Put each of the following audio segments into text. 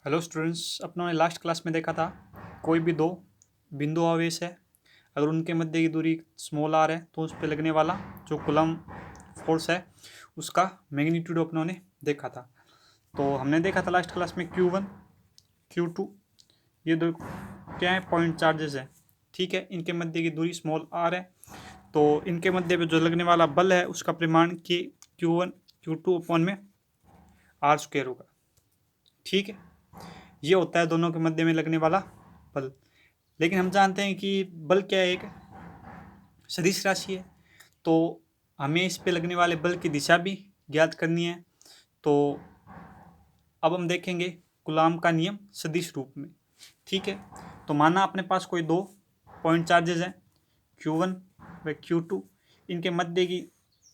Hello students, अपनों ने last class में देखा था कोई भी दो बिंदु आवेश है, अगर उनके मध्य की दूरी स्मॉल आर है तो उस पर लगने वाला जो कूलम्ब फोर्स है उसका मैग्नीट्यूड अपनों ने देखा था। तो हमने देखा था लास्ट क्लास में Q1 Q2 ये दो क्या है, पॉइंट चार्जेस है। ठीक है, इनके मध्य की दूरी स्मॉल आर है, तो इनके मध्य पे जो लगने वाला बल है उसका परिमाण Q1 Q2 अपॉन में आर स्क्वायर होगा। ठीक है, ये होता है दोनों के मध्य में लगने वाला बल। लेकिन हम जानते हैं कि बल क्या है, एक सदिश राशि है, तो हमें इस पे लगने वाले बल की दिशा भी ज्ञात करनी है। तो अब हम देखेंगे कूलॉम का नियम सदिश रूप में। ठीक है, तो माना अपने पास कोई दो पॉइंट चार्जेस हैं Q1 व Q2, इनके मध्य की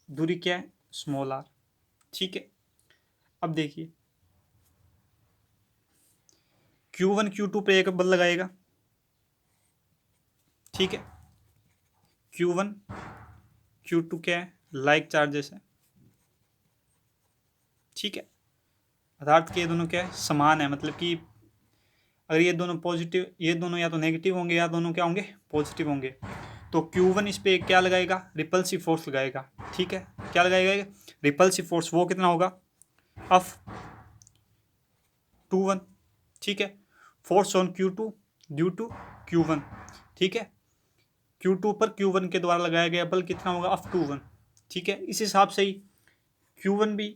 दूरी क्या है, स्मॉल आर। ठीक है, अब देखिए Q1 Q2 पे एक बल लगाएगा। ठीक है, Q1 Q2 क्या है, लाइक चार्जेस है। ठीक है, अर्थात कि ये दोनों क्या है, समान है। मतलब कि अगर ये दोनों पॉजिटिव, ये दोनों या तो नेगेटिव होंगे या दोनों क्या होंगे, पॉजिटिव होंगे। तो Q1 इस पे क्या लगाएगा, रिपल्सिव फोर्स लगाएगा। ठीक है, क्या लगाएगा, रिपल्सिव फोर्स। वो कितना होगा, F 21। ठीक है, force on Q2 due to Q1। ठीक है, Q2 पर Q1 के द्वारा लगाया गया बल कितना होगा, F 21। ठीक है, इस हिसाब से ही Q1 भी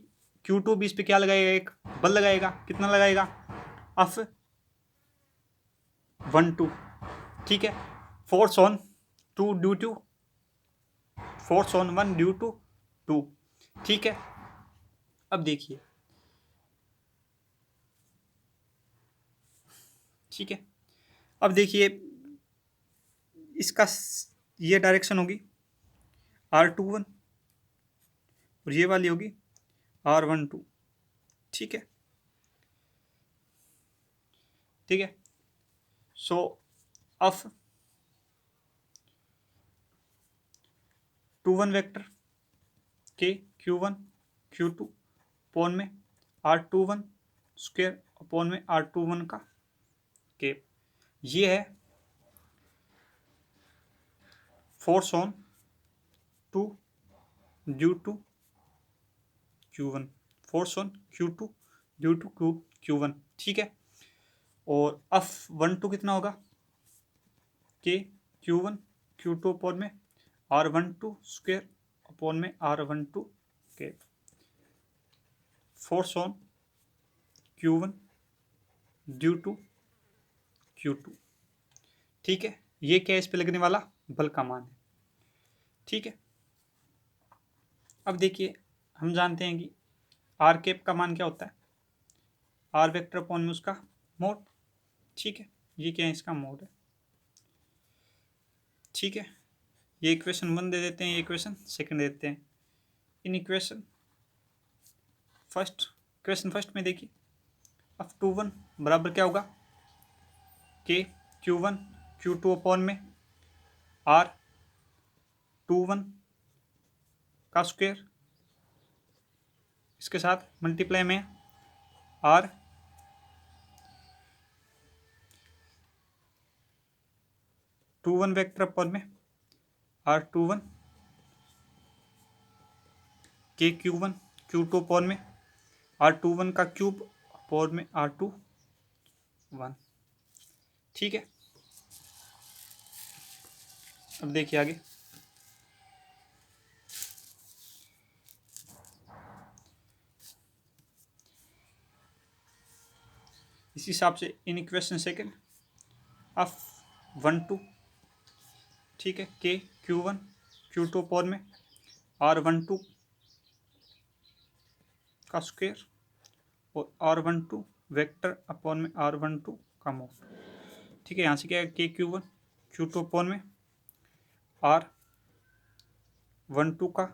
Q2 भी इस पे क्या लगाएगा, एक बल लगाएगा। कितना लगाएगा, F 12। ठीक है, force on 2 due to force on 1 due to 2। ठीक है, अब देखिए, ठीक है, अब देखिए इसका ये डायरेक्शन होगी R21 और ये वाली होगी R12। ठीक है, ठीक है, सो ऑफ 21 वेक्टर के Q1 Q2 अपॉन में R21 स्क्वायर अपॉन में R21 का केप, ये है force on 2 due to Q1, force on Q2 due to Q1। ठीक है, और F12 कितना होगा, के Q1 Q2 अपॉन में R12 स्क्वायर अपॉन में R12 के force on Q1 due to Q2। ठीक है, ये क्या है, इस पे लगने वाला बल का मान है। ठीक है, अब देखिए हम जानते हैं कि आर कैप का मान क्या होता है, आर वेक्टर अपॉन में उसका मोड। ठीक है, ये क्या है, इसका मोड है। ठीक है, ये इक्वेशन 1 दे देते हैं, ये इक्वेशन सेकंड दे देते हैं। इन इक्वेशन फर्स्ट में देखिए F21 बराबर क्या होगा, के Q1 Q2 अपॉन में R21 का स्क्वायर, इसके साथ मल्टीप्लाई में R21 वेक्टर अपॉन में R21 के Q1 Q2 अपॉन में R21 का क्यूब अपॉन में R21। ठीक है, अब देखिए आगे, इस हिसाब से इन इक्वेशन सेकंड F12, ठीक है, के Q1 Q2 अपॉन में R12 का स्क्वायर और R12 वेक्टर अपॉन में R12 का मोड। ठीक है, यहाँ से क्या है, के Q1 Q2 अपॉन में R12 का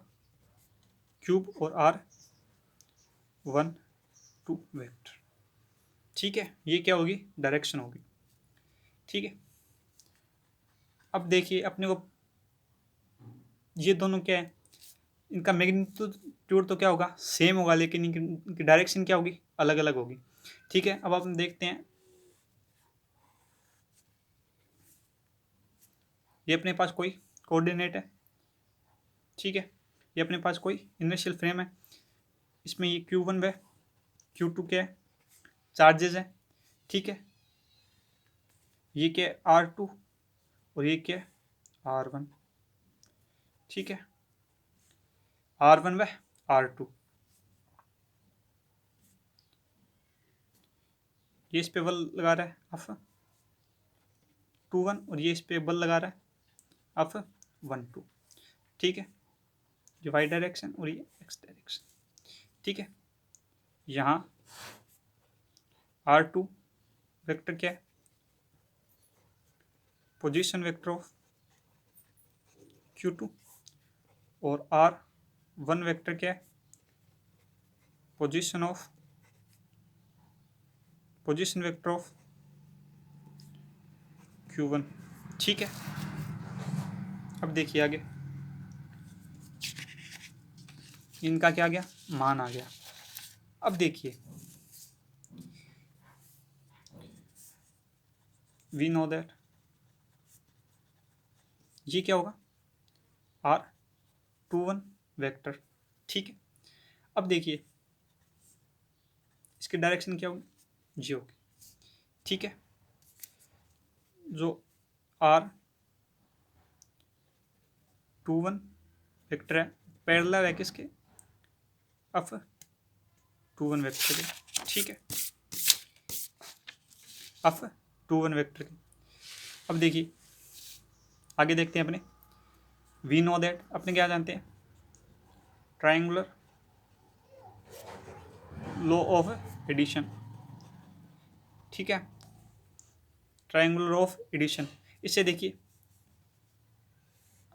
क्यूब और R12 वेक्टर। ठीक है, ये क्या होगी, डायरेक्शन होगी। ठीक है, अब देखिए अपने को ये दोनों क्या है, इनका मैग्नीट्यूड तो क्या होगा, सेम होगा, लेकिन इनकी डायरेक्शन क्या होगी, अलग अलग होगी। ठीक है, अब हम देखते हैं, ये अपने पास कोई कोऑर्डिनेट है, ठीक है, ये अपने पास कोई इनर्शियल फ्रेम है, इसमें ये Q1 व Q2 क्या है, चार्जेस है, ठीक है, ये क्या है R2 और ये क्या है R1, ठीक है, R1 व R2, ये इस पे बल लगा रहा है F21 और ये इस पे बल लगा रहा है F12, ठीक है, ये वाई डायरेक्शन और ये एक्स डायरेक्शन, ठीक है, यहाँ R2 वेक्टर क्या है, पोजीशन वेक्टर ऑफ Q2 और R1 वेक्टर क्या है, पोजीशन वेक्टर ऑफ Q1, ठीक है। अब देखिए आगे, इनका क्या आ गया, मान आ गया। अब देखिए, वी नो दैट ये क्या होगा, R21 वेक्टर, ठीक है। अब देखिए इसकी डायरेक्शन क्या होगी, जी होगी, ठीक है, जो R21 वेक्टर है पैरेलल है किसके, F21 वेक्टर के, ठीक है, F21 वेक्टर के। अब देखिए आगे देखते हैं अपने, वी नो दैट अपने क्या जानते हैं, ट्रायंगुलर लॉ ऑफ एडिशन, ठीक है, ट्रायंगुलर ऑफ एडिशन। इससे देखिए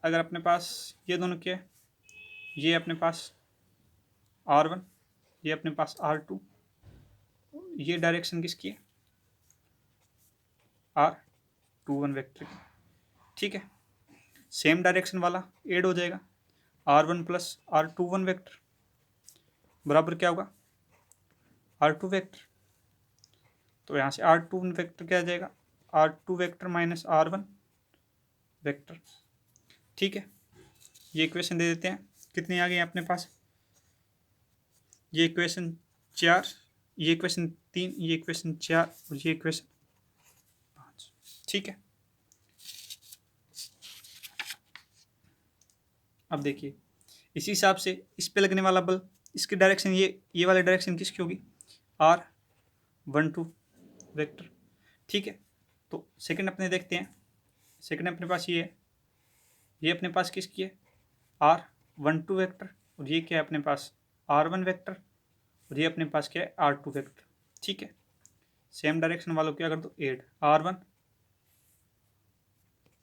अगर अपने पास ये दोनों क्या है, ये अपने पास R1, ये अपने पास R2, ये डायरेक्शन किसकी है, R21 वेक्टर की, ठीक है, सेम डायरेक्शन वाला ऐड हो जाएगा, R1 प्लस R21 वेक्टर बराबर क्या होगा, R2 वेक्टर। तो यहाँ से R2 वेक्टर क्या आ जाएगा, R2 vector minus R1 vector, ठीक है। ये इक्वेशन दे देते हैं, कितनी आ गई अपने पास, ये इक्वेशन 4, ये इक्वेशन 3, ये इक्वेशन 4 और ये इक्वेशन 5, ठीक है। अब देखिए इसी हिसाब से इस पे लगने वाला बल, इसकी डायरेक्शन ये वाली डायरेक्शन किसकी होगी, R12 वेक्टर, ठीक है। तो सेकंड अपने देखते हैं, सेकंड अपने पास ये है, ये अपने पास किसकी है, R12 वेक्टर, और ये क्या है अपने पास R1 वेक्टर, और ये अपने पास क्या है R2 वेक्टर, ठीक है। सेम डायरेक्शन वालों क्या कर दो ऐड, R1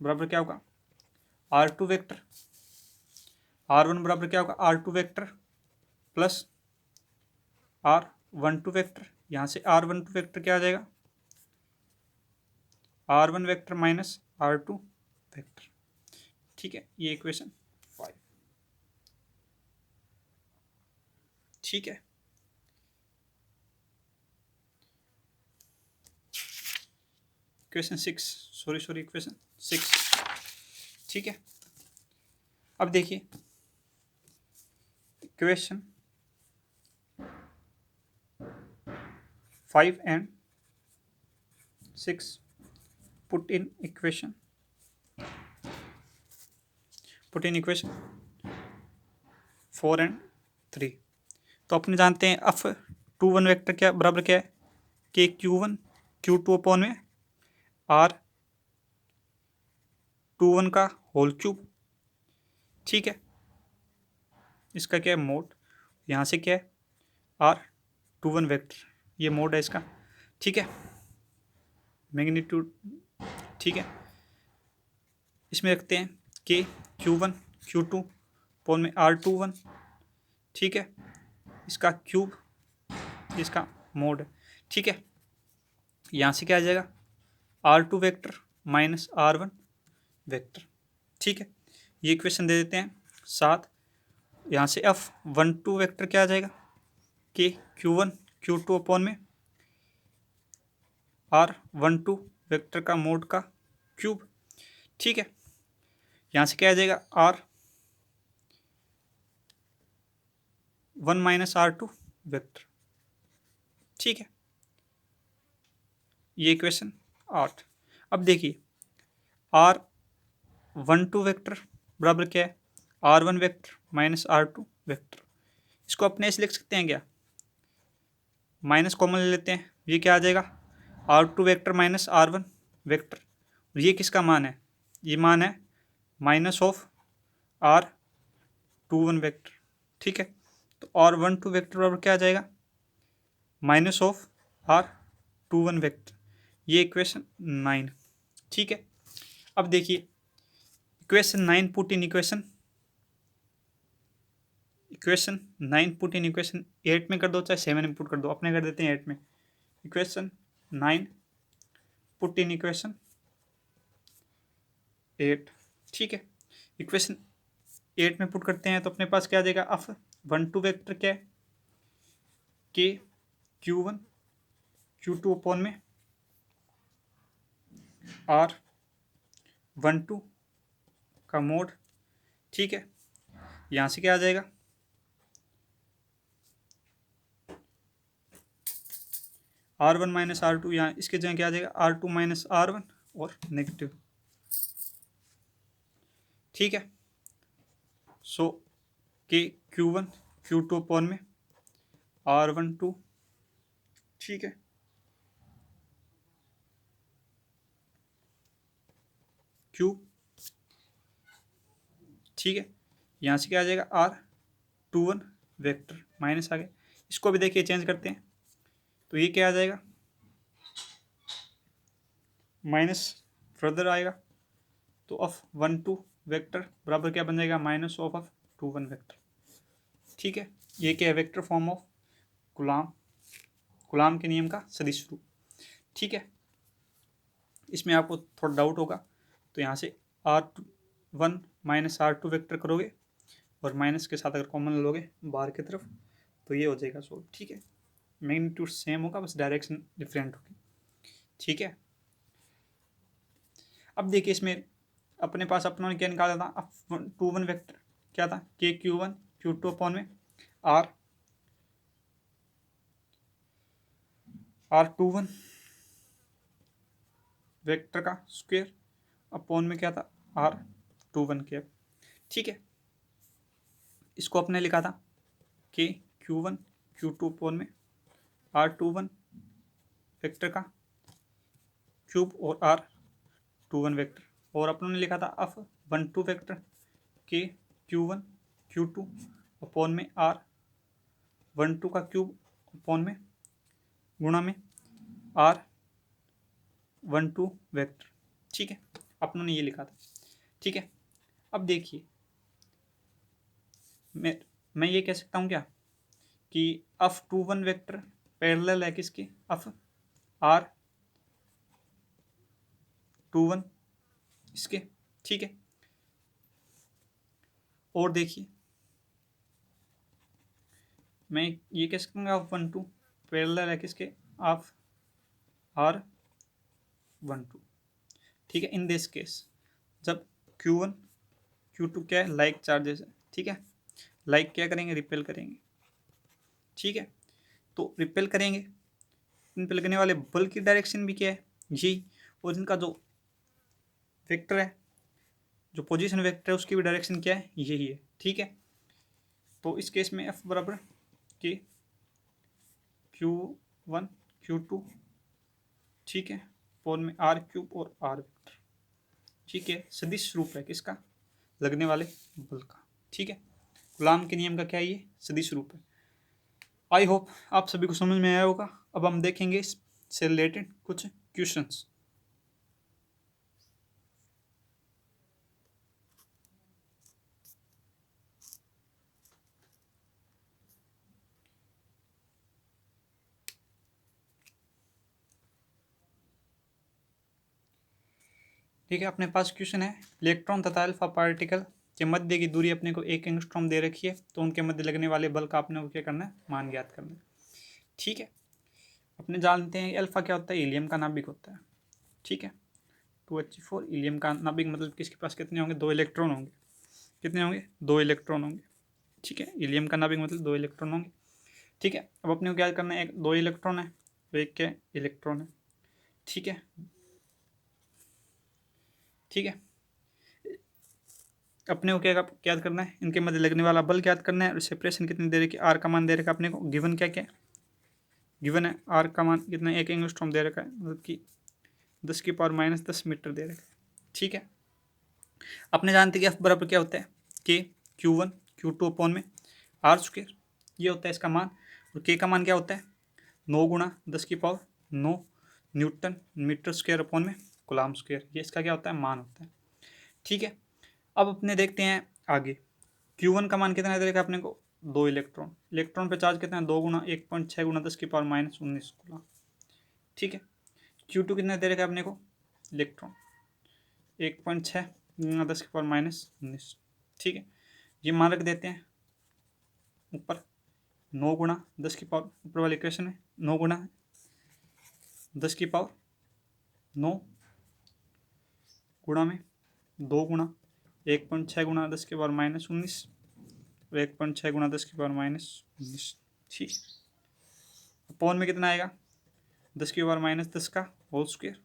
बराबर क्या होगा R2 वेक्टर, R1 बराबर क्या होगा R2 vector plus R12 vector, यहाँ से R12 वेक्टर क्या आ जाएगा, R1 vector minus R2 vector, ठीक है। ये इक्वेशन 5, ठीक है। इक्वेशन 6, सॉरी इक्वेशन 6, ठीक है। अब देखिए equation 5 and 6 put in equation 4 and 3। तो अपने जानते हैं F21 वेक्टर क्या बराबर क्या है, के Q1 Q2 अपॉन में R21 का होल क्यूब, ठीक है। इसका क्या है मोड, यहाँ से क्या है R21 वेक्टर, ये मोड है इसका, ठीक है, मैग्नीट्यूड, ठीक है। इसमें रखते हैं के Q1 Q2 अपॉन में R21, ठीक है, इसका क्यूब, इसका मोड है, ठीक है। यहाँ से क्या आ जाएगा R2 vector minus R1 vector, ठीक है। ये इक्वेशन दे देते हैं 7। यहाँ से F12 वेक्टर क्या आ जाएगा, के Q1 Q2 अपॉन में R12 वेक्टर का मोड का क्यूब। ठीक है, यहाँ से क्या आ जाएगा R1 माइनस R2 वेक्टर। ठीक है, ये इक्वेशन 8। अब देखिए R12 वेक्टर बराबर क्या है R1 vector minus R2 vector. इसको अपने ऐसे लिख सकते हैं क्या, माइनस कॉमन ले लेते हैं, ये क्या आ जाएगा R2 vector minus R1 vector. ये किसका मान है, ये मान है माइनस ऑफ R21 वेक्टर। ठीक है, तो R12 वेक्टर बराबर क्या आ जाएगा माइनस ऑफ R21 वेक्टर। ये इक्वेशन 9। ठीक है, अब देखिए equation 9 put in equation 9 put in equation 8 में कर दो चाहे 7 में पुट कर दो, अपने कर देते हैं 8 में। Equation 9 put in equation 8। ठीक है, इक्वेशन 8 में पुट करते हैं तो अपने पास क्या आ जाएगा F12 वेक्टर क्या है के Q1 Q2 अपॉन में R12 का मोड। ठीक है, यहाँ से क्या आ जाएगा R1 माइनस R2, यहाँ इसके जगह क्या आ जाएगा R2 माइनस R1 और नेगेटिव। ठीक है, सो के Q1 Q2 अपॉन में R12। ठीक है, क्यूब। ठीक है, यहाँ से क्या आ जाएगा R21 वेक्टर माइनस आ गया। इसको भी देखिए चेंज करते हैं तो ये क्या आ जाएगा माइनस फर्दर आएगा तो F12 वेक्टर बराबर क्या बन जाएगा माइनस ऑफ F21 वेक्टर। ठीक है, ये क्या है वेक्टर फॉर्म ऑफ कुलाम के नियम का सदिश रूप। ठीक है, इसमें आपको थोड़ा डाउट होगा तो यहाँ से R1 माइनस R2 वेक्टर करोगे और माइनस के साथ अगर कॉमन लोगे बाहर की तरफ तो ये हो जाएगा सोल्व। ठीक है, मैग्नीट्यूड सेम होगा बस डायरेक्शन डिफरेंट होगी। ठीक है, अब देखिए इसमें अपने पास अपनों ने क्या निकाला था F21 वेक्टर क्या था के Q1 Q2 अपॉन में R21 वेक्टर का स्क्वायर अपॉन में क्या था R21 कैप। ठीक है, इसको अपने लिखा था के Q1 Q2 अपॉन में R21 वेक्टर का क्यूब और R21 वेक्टर, और अपनों ने लिखा था F12 वेक्टर के Q1 Q2 अपॉन में R12 का क्यूब अपॉन में गुणा में R12 वेक्टर। ठीक है, अपनों ने ये लिखा था। ठीक है, अब देखिए मैं ये कह सकता हूँ क्या कि F21 वेक्टर पैरेलल है किसके R21 इसके। ठीक है, और देखिए मैं ये कह सकता हूँ F12 पैरेलल है किसके R12। ठीक है, इन दिस केस जब Q1 Q2 क्या है लाइक चार्जेस है। ठीक है, लाइक क्या करेंगे रिपेल करेंगे। ठीक है, तो रिपेल करेंगे, इन पे लगने वाले बल की डायरेक्शन भी क्या है यही, और इनका जो वेक्टर है जो पोजीशन वेक्टर है उसकी भी डायरेक्शन क्या है यही है। ठीक है, तो इस केस में F बराबर के Q1 Q2 ठीक है अपॉन में R³ और R वेक्टर। ठीक है, सदिश रूप है किसका लगने वाले बल का। ठीक है, कूलाम के नियम का क्या है ये सदिश रूप है। आई होप आप सभी को समझ में आया होगा। अब हम देखेंगे इससे रिलेटेड कुछ क्वेश्चंस। ठीक है, अपने पास क्वेश्चन है इलेक्ट्रॉन तथा अल्फा पार्टिकल के मध्य की दूरी अपने को 1 एंगस्ट्रॉम दे रखी है, तो उनके मध्य लगने वाले बल का अपने को क्या करना है मान ज्ञात करना है। ठीक है, अपने जानते हैं अल्फा क्या होता है, हीलियम का नाभिक होता है। ठीक है, 2He4 हीलियम का नाभिक, मतलब किसके पास कितने होंगे, 2 इलेक्ट्रॉन होंगे। कितने होंगे, 2 इलेक्ट्रॉन होंगे। ठीक है, हीलियम का नाभिक मतलब 2 इलेक्ट्रॉन होंगे। ठीक है, अब अपने को क्या करना है, एक 2 इलेक्ट्रॉन है तो एक क्या इलेक्ट्रॉन है। ठीक है, ठीक है, अपने को क्या याद करना है, इनके मध्य लगने वाला बल याद करना है, और सेपरेशन कितनी दे रखी है, आर का मान दे रखा है अपने को, गिवन क्या क्या गिवन है, आर का मान कितना, 1 एंगस्ट्रॉम दे रखा है, मतलब कि 10⁻⁻10 मीटर दे रखा है। ठीक है, अपने जानते कि एफ बराबर क्या होता है, के Q1 Q2 अपॉन में आर स्क्वायर, ये होता है इसका मान। और के का मान क्या होता है, 9 × 10⁻9 न्यूटन मीटर स्क्वायर अपॉन में कूलम्ब स्क्वायर, ये इसका क्या होता है, मान होता है। ठीक है, अब अपने देखते हैं आगे, Q1 का मान कितना दे रखा है अपने को, 2 इलेक्ट्रॉन, इलेक्ट्रॉन पे चार्ज कितना है, 2 × 1.6 × 10⁻−19 कूलम्ब। ठीक है, Q2 कितना दे रखा है अपने को, इलेक्ट्रॉन 1.6 × 10⁻−19। ठीक है, ये मान रख देते हैं ऊपर, 9 × 10 की पावर, ऊपर वाली इक्वेशन है 9 × 10⁻9 गुणा में 2 × 1.6 × 10⁻−19 और 1.6 × 10⁻−19। ठीक, अपॉन में कितना आएगा, 10⁻−10 का होल स्क्वायर।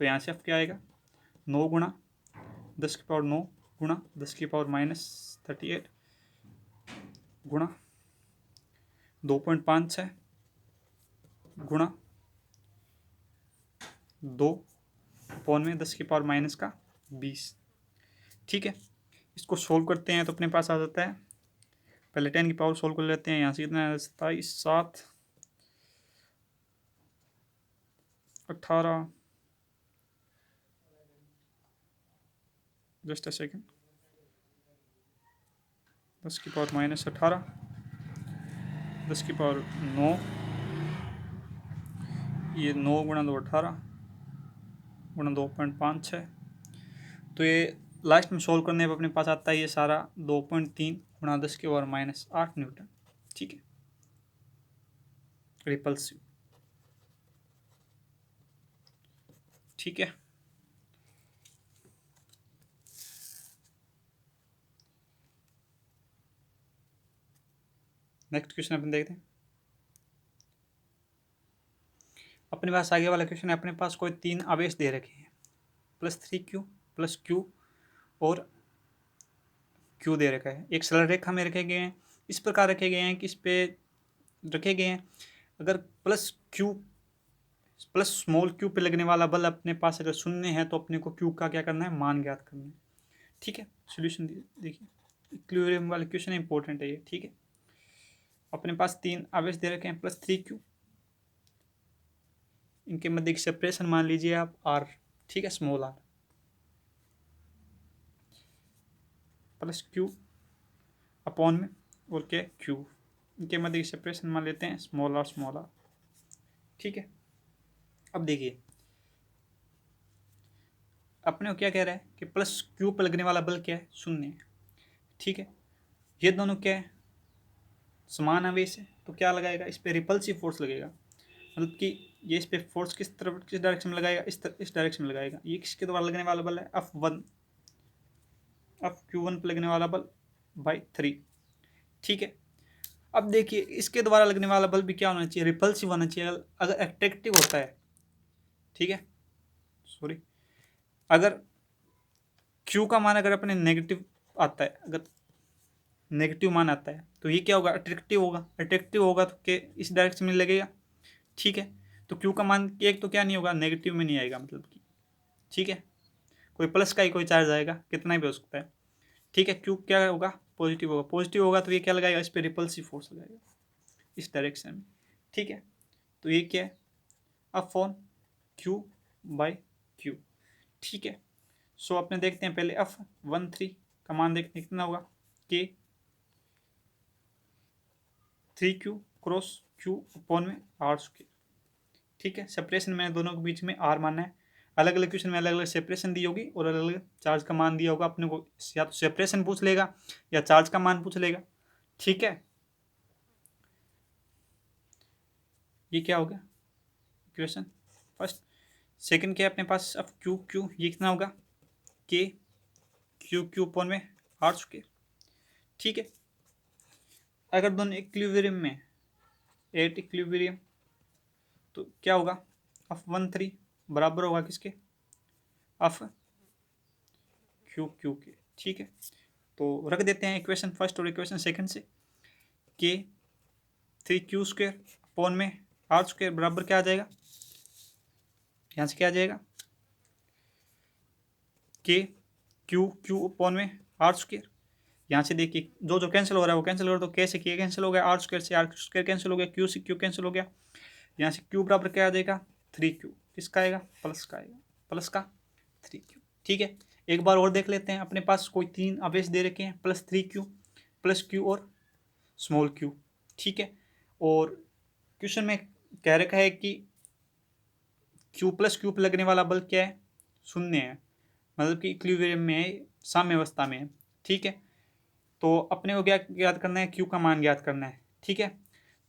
तो यहाँ से अब क्या आएगा, 9 × 10⁻9 गुणा 10⁻−38 गुणा 2.56 गुणा 2 अपॉन में 10⁻−20। ठीक है, इसको सोल्व करते हैं तो अपने पास आ जाता है, पहले 10 की पावर सोल्व कर लेते हैं, यहाँ से कितना है, 27 7 18, जस्ट अ सेकेंड, 10⁻−18 10⁻9, ये 9 × 2 18 × 2.56। तो ये लास्ट में सोल्व करने पर अपने पास आता है ये सारा 2.3 × 10⁻8 न्यूटन। ठीक है, रिपल्सिव। ठीक है, नेक्स्ट क्वेश्चन अपन देखते हैं। अपने पास आगे वाला क्वेश्चन है, अपने पास कोई 3 आवेश दे रखे हैं, +3Q +Q और Q दे रखा है, एक सरल रेखा में रखे गए हैं, इस प्रकार रखे गए हैं कि इस पे रखे गए हैं, अगर स्मॉल q पे लगने वाला बल अपने पास अगर 0 है तो अपने को q का क्या करना है, मान ज्ञात करना है। ठीक है, सोल्यूशन देखिए, इक्विलिब्रियम वाला क्वेश्चन इंपॉर्टेंट है ये। ठीक है, अपने पास 3 आवेश दे रखे हैं, +3Q, इनके मध्य एक सेपरेशन मान लीजिए आप r। ठीक है, स्मॉल r +Q अपॉन में और क्या Q, इनके मध्य की सेपरेशन मान लेते हैं स्मॉल r। ठीक है, अब देखिए अपने को क्या कह रहा है कि +Q पर लगने वाला बल क्या है, 0 है। ठीक है, ये दोनों क्या है, समान आवेश है, तो क्या लगाएगा, इस पे रिपल्सिव फोर्स लगेगा, मतलब कि ये इस पे फोर्स किस तरफ, किस डायरेक्शन में लगाएगा, इस डायरेक्शन में लगाएगा। ये किसके द्वारा लगने वाला बल है, F Q1 पे लगने वाला बल /3। ठीक है, अब देखिए इसके द्वारा लगने वाला बल भी क्या होना चाहिए, रिपल्सिव होना चाहिए। अगर अट्रैक्टिव होता है, ठीक है, सॉरी, अगर Q का मान अगर अपने नेगेटिव आता है, अगर नेगेटिव मान आता है तो ये क्या होगा, अट्रैक्टिव होगा। अट्रैक्टिव होगा तो के इस डायरेक्शन में लगेगा। ठीक है, तो Q का मान एक तो क्या नहीं होगा, नेगेटिव में नहीं आएगा, मतलब कि ठीक है, कोई प्लस का ही कोई चार्ज आएगा, कितना भी हो सकता है। ठीक है, Q क्या होगा, पॉजिटिव होगा। पॉजिटिव होगा तो ये क्या लगाएगा, इस पर रिपल्सिव फोर्स लगाएगा इस डायरेक्शन में। ठीक है, तो ये क्या है, F/Q/Q। ठीक है, सो अपने देखते हैं पहले F13 का मान देखते हैं कितना होगा, K 3Q cross Q upon में R स्क्वायर। ठीक है, सेपरेशन में दोनों के बीच में R मानना है। अलग अलग क्वेश्चन में अलग अलग सेपरेशन दी होगी और अलग अलग चार्ज का मान दिया होगा। अपने को या तो सेपरेशन पूछ लेगा या चार्ज का मान पूछ लेगा। ठीक है, ये क्या हो गया इक्वेशन फर्स्ट। सेकंड क्या है अपने पास, अब क्यू क्यू, ये कितना होगा के क्यू क्यू अपॉन में आर स्क्वायर। ठीक है, अगर दोनों इक्विलिब्रियम में, एट इक्विलिब्रियम, तो क्या होगा ऑफ 1 3 बराबर होगा किसके, ऑफ क्यू क्यू के। ठीक है, तो रख देते हैं इक्वेशन फर्स्ट और इक्वेशन सेकंड से, के 3 क्यू स्क्वायर अपॉन में आर स्क्वायर बराबर क्या आ जाएगा, यहाँ से क्या आ जाएगा के क्यू क्यू अपॉन में आर स्क्वायर। यहाँ से देखिए जो जो कैंसिल हो रहा है वो कैंसिल हो रहा है, तो के से के कैंसिल हो गया, आर स्क्वायर से आर स्क्वायर कैंसिल हो गया, क्यू से क्यू कैंसिल हो गया। यहाँ से क्यू बराबर क्या आ जाएगा 3 क्यू, किसका आएगा प्लस का आएगा, प्लस का 3 क्यू। ठीक है, एक बार और देख लेते हैं, अपने पास कोई 3 आवेश दे रखे हैं, +3 क्यू, प्लस क्यू और स्मॉल क्यू। ठीक है, और क्वेश्चन में कह रखा है कि क्यू प्लस क्यू पर लगने वाला बल क्या है, शून्य है, मतलब कि इक्विलिब्रियम में है, साम्य अवस्था में है। ठीक है, तो अपने को क्या ज्ञात करना है, क्यू का मान ज्ञात करना है। ठीक है,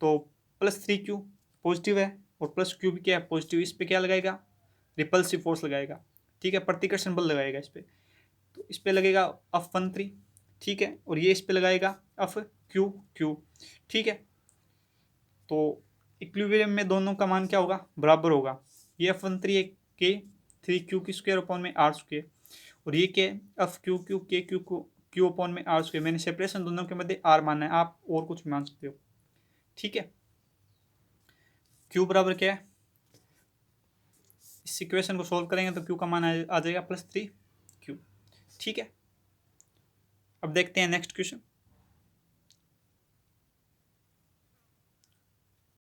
तो +3 क्यू पॉजिटिव है और प्लस क्यू भी क्या है पॉजिटिव, इस पर क्या लगाएगा रिपल्सिव फोर्स लगाएगा। ठीक है, प्रतिकर्षण बल लगाएगा इस पर, तो इस पर लगेगा F13। ठीक है, और ये इस पर लगाएगा FQ। ठीक है, तो इक्विलिब्रियम में दोनों का मान क्या होगा बराबर होगा, ये F13 है के 3Q की स्क्वायर अपॉन में आर स्क्वायर, और ये क्या है FQ के क्यू अपॉन में आर स्क्वायर। मैंने सेपरेशन दोनों के मध्य आर माना है, आप और कुछ मान सकते हो। ठीक है, क्यू बराबर क्या है, इस इक्वेशन को सोल्व करेंगे तो क्यू का मान आ जाएगा +3Q। ठीक है, अब देखते हैं नेक्स्ट क्वेश्चन।